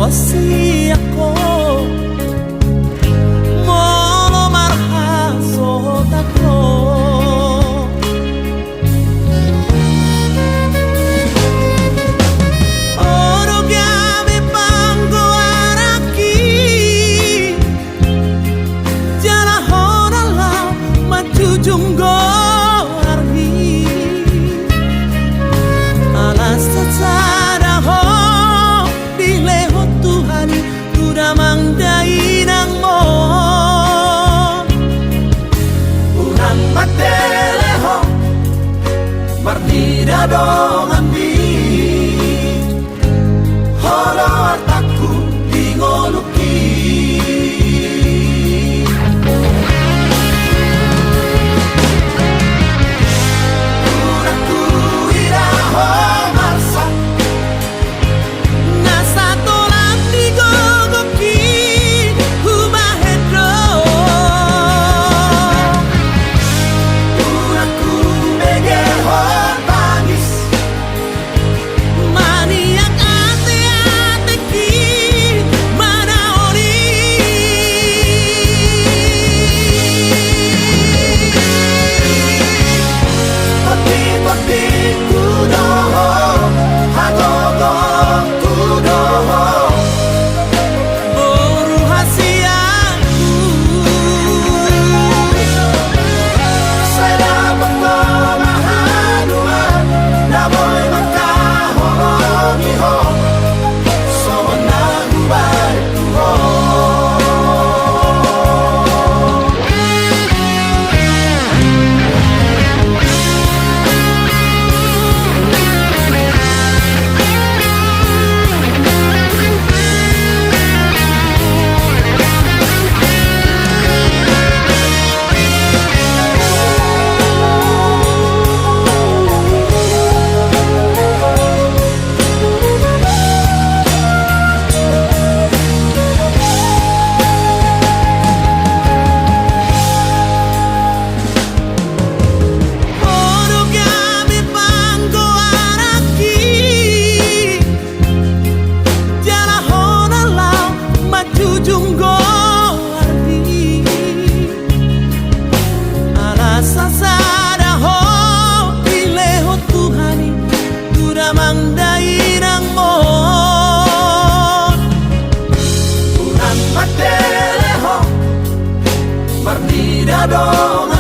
si ako molo marhasot ako. Oro gami panggo araki jala honala majujunggo arhi alas sada ho dileho Tuhan kuda mangdai nang mo urang mateleho mardida dong ambi holo ataku dingoluki uraku iraho marsa nasa tolak digogoki humahedro uraku megeho tangis maniak ate-ateki mana ori pati-pati kudoho hagogo kudoho boru hasiaku saya mengomahanua namoy makahongiho sona hubaikuho Oro gami panggo araki jala honala majujunggo arhi alasa sada ho dileho Tuhani kuda mangdai nang mo urang mateleho mardida dong